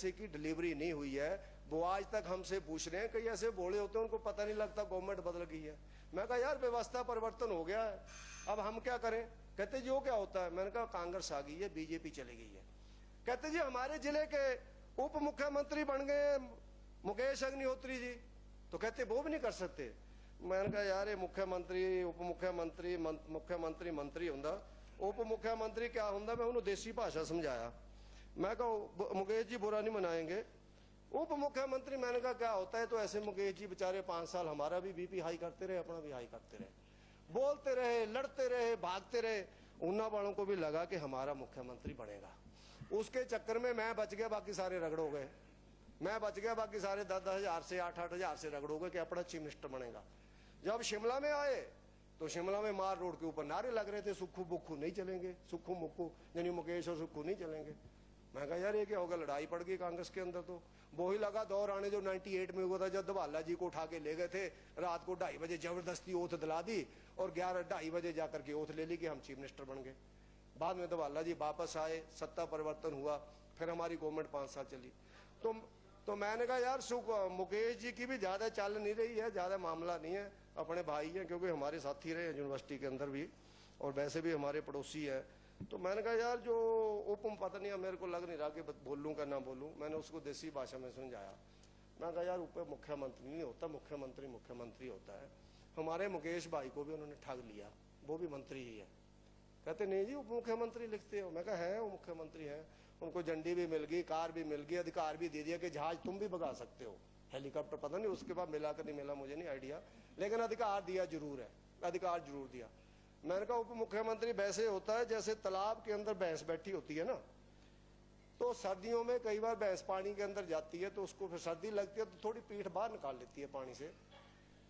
पैसे की डिलीवरी नहीं हुई है। वो आज तक हमसे पूछ रहे हैं, कई ऐसे बोले होते हैं उनको पता नहीं लगता गवर्नमेंट बदल गई है। मैं कहा यार व्यवस्था परिवर्तन हो गया है, अब हम क्या करें? कहते जी वो क्या होता है? मैंने कहा कांग्रेस आ गई है, बीजेपी चली गई है। कहते जी हमारे जिले के उप मुख्यमंत्री बन गए मुकेश अग्निहोत्री जी, तो कहते वो भी नहीं कर सकते। मैंने कहा यार ये मुख्यमंत्री उप मुख्यमंत्री मुख्यमंत्री मंत्री होंदा, उप मुख्यमंत्री क्या होंदा? मैं उन्होंने देसी भाषा समझाया। मैं कहा मुकेश जी बुरा नहीं मनाएंगे, उप मुख्यमंत्री मैंने कहा क्या होता है? तो ऐसे मुकेश जी बेचारे 5 साल हमारा भी बीपी हाई करते रहे, अपना भी हाई करते रहे, बोलते रहे, लड़ते रहे, भागते रहे। ऊना वालों को भी लगा कि हमारा मुख्यमंत्री बनेगा। उसके चक्कर में मैं बच गया, बाकी सारे रगड़ हो गए। मैं बच गया, बाकी सारे 10-10 हजार से 8-8 हजार से रगड़ हो गए कि अपना चीफ मिनिस्टर बनेगा। जब शिमला में आए तो शिमला में मार रोड के ऊपर नारे लग रहे थे, सुक्खू बुक्खू नहीं चलेंगे, सुक्खू मुक्खू यानी मुकेश और सुक्खू नहीं चलेंगे। मैं कहा यार ये क्या होगा? लड़ाई पड़ गई कांग्रेस के अंदर। तो वो ही लगा दौर आने जो 98 में हुआ था, जब धवाला जी को उठा के ले गए थे रात को 2:30 बजे, जबरदस्ती ओथ दिला दी और 2:30 बजे जाकर के ओथ ले ली कि हम चीफ मिनिस्टर बन गए। बाद में धवाला जी वापस आए, सत्ता परिवर्तन हुआ, फिर हमारी गवर्नमेंट 5 साल चली। तो मैंने कहा यार मुकेश जी की भी ज्यादा चाल नहीं रही है, ज्यादा मामला नहीं है, अपने भाई हैं क्योंकि हमारे साथी रहे यूनिवर्सिटी के अंदर भी और वैसे भी हमारे पड़ोसी है। तो मैंने कहा यार जो उप पता नहीं, मेरे को लग नहीं रहा कि बोलूं का ना बोलूं। मैंने उसको देसी भाषा में समझाया। मैं कहा यार उप मुख्यमंत्री नहीं होता, मुख्यमंत्री मुख्यमंत्री होता है। हमारे मुकेश भाई को भी उन्होंने ठग लिया, वो भी मंत्री ही है। कहते नहीं जी उप मुख्यमंत्री लिखते हो। मैं कहा है वो मुख्यमंत्री है, उनको झंडी भी मिल गई, कार भी मिल गई, अधिकार भी दे दिया कि जहाज तुम भी भगा सकते हो, हेलीकॉप्टर पता नहीं उसके बाद मिला कर नहीं मिला मुझे नहीं आइडिया, लेकिन अधिकार दिया जरूर है, अधिकार जरूर दिया। मैंने कहा उप मुख्यमंत्री वैसे होता है जैसे तालाब के अंदर भैंस बैठी होती है ना, तो सर्दियों में कई बार भैंस पानी के अंदर जाती है तो उसको फिर सर्दी लगती है तो थोड़ी पीठ बाहर निकाल लेती है पानी से,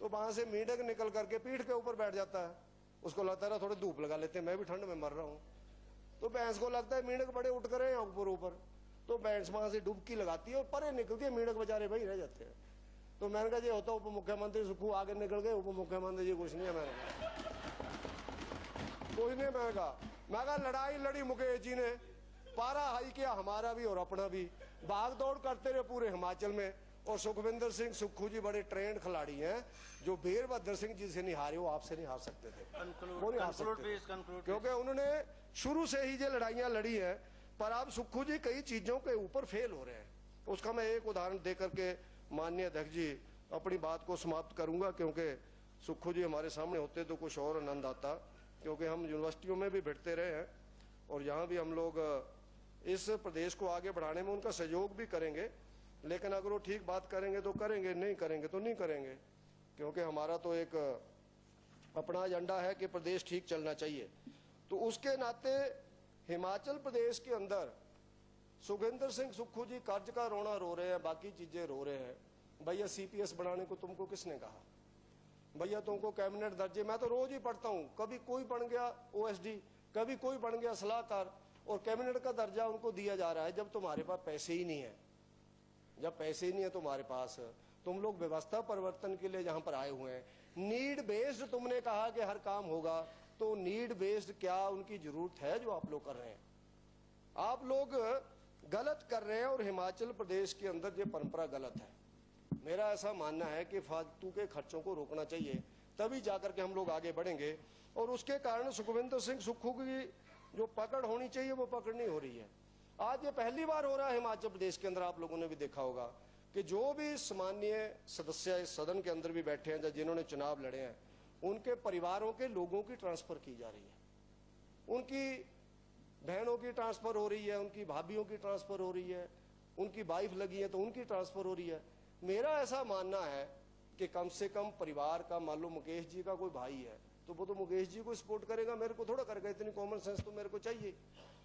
तो वहां से मेंढक निकल करके पीठ के ऊपर बैठ जाता है। उसको लगता है थोड़ी धूप लगा लेते हैं, मैं भी ठंड में मर रहा हूँ। तो भैंस को लगता है मेंढक बड़े उठ कर ऊपर ऊपर, तो भैंस वहां से डुबकी लगाती है और परे निकलती है, मेंढक बेचारे भाई रह जाते हैं। तो मैंने कहा ये होता उप मुख्यमंत्री सुक्खू आगे निकल गए, उप मुख्यमंत्री जी कुछ नहीं है। मैंने कोई नहीं। मैं कहा लड़ाई लड़ी मुकेश जी ने, पारा हाई किया हमारा भी और अपना भी, भाग दौड़ करते रहे पूरे हिमाचल में। और सुखविंदर सिंह सुक्खू जी बड़े ट्रेंड खिलाड़ी हैं, जो वीरभद्र सिंह जी से नहीं हारे वो आपसे नहीं हार सकते थे, वो नहीं हार सकते क्योंकि उन्होंने शुरू से ही ये लड़ाइयां लड़ी है। पर अब सुक्खू जी कई चीजों के ऊपर फेल हो रहे हैं। उसका मैं एक उदाहरण दे करके माननीय अध्यक्ष जी अपनी बात को समाप्त करूंगा, क्योंकि सुक्खू जी हमारे सामने होते तो कुछ और आनंद आता, क्योंकि हम यूनिवर्सिटियों में भी बैठते रहे हैं और यहाँ भी हम लोग इस प्रदेश को आगे बढ़ाने में उनका सहयोग भी करेंगे। लेकिन अगर वो ठीक बात करेंगे तो करेंगे, नहीं करेंगे तो नहीं करेंगे, क्योंकि हमारा तो एक अपना एजेंडा है कि प्रदेश ठीक चलना चाहिए। तो उसके नाते हिमाचल प्रदेश के अंदर सुखविंदर सिंह सुक्खू जी कर्ज का रोना रो रहे हैं, बाकी चीजें रो रहे हैं। भैया CPS बनाने को तुमको किसने कहा? भैया तुमको कैबिनेट दर्जे, मैं तो रोज ही पढ़ता हूं, कभी कोई बन गया OSD, कभी कोई बन गया सलाहकार, और कैबिनेट का दर्जा उनको दिया जा रहा है जब तुम्हारे पास पैसे ही नहीं है। जब पैसे ही नहीं है तुम्हारे पास, तुम लोग व्यवस्था परिवर्तन के लिए जहां पर आए हुए हैं, नीड बेस्ड तुमने कहा कि हर काम होगा, तो नीड बेस्ड क्या उनकी जरूरत है जो आप लोग कर रहे हैं? आप लोग गलत कर रहे हैं और हिमाचल प्रदेश के अंदर ये परंपरा गलत है। मेरा ऐसा मानना है कि फालतू के खर्चों को रोकना चाहिए, तभी जाकर के हम लोग आगे बढ़ेंगे। और उसके कारण सुखविंदर सिंह सुक्खू की जो पकड़ होनी चाहिए वो पकड़ नहीं हो रही है। आज ये पहली बार हो रहा है हिमाचल प्रदेश के अंदर, आप लोगों ने भी देखा होगा कि जो भी सामान्य सदस्य इस सदन के अंदर भी बैठे हैं, जिन्होंने चुनाव लड़े हैं, उनके परिवारों के लोगों की ट्रांसफर की जा रही है, उनकी बहनों की ट्रांसफर हो रही है, उनकी भाभीियों की ट्रांसफर हो रही है, उनकी वाइफ लगी है तो उनकी ट्रांसफर हो रही है। मेरा ऐसा मानना है कि कम से कम परिवार का, मान लो मुकेश जी का कोई भाई है तो वो तो मुकेश जी को सपोर्ट करेगा, मेरे को थोड़ा करेगा। इतनी कॉमन सेंस तो मेरे को चाहिए।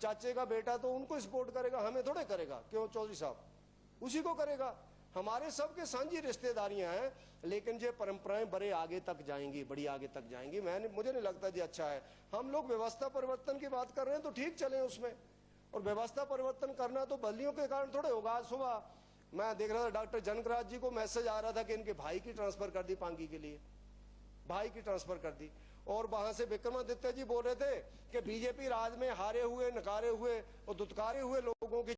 चाचे का बेटा तो उनको सपोर्ट करेगा, हमें थोड़े करेगा। क्यों चौधरी साहब? उसी को करेगा। हमारे सबके साझी रिश्तेदारियां हैं, लेकिन ये परंपराएं बड़े आगे तक जाएंगी, बड़ी आगे तक जाएंगी। मुझे नहीं लगता जी अच्छा है। हम लोग व्यवस्था परिवर्तन की बात कर रहे हैं तो ठीक चले उसमें, और व्यवस्था परिवर्तन करना तो बदलियों के कारण थोड़े होगा। आज सुबह मैं देख रहा था डॉक्टर जनकराज जी को मैसेज आ रहा था कि इनके भाई की ट्रांसफर कर दी, पांगी के लिए भाई की ट्रांसफर कर दी। और वहां से विक्रमादित्य जी बोल रहे थे कि बीजेपी राज में हारे हुए, नकारे हुए और दुत्कारे हुए लोगों की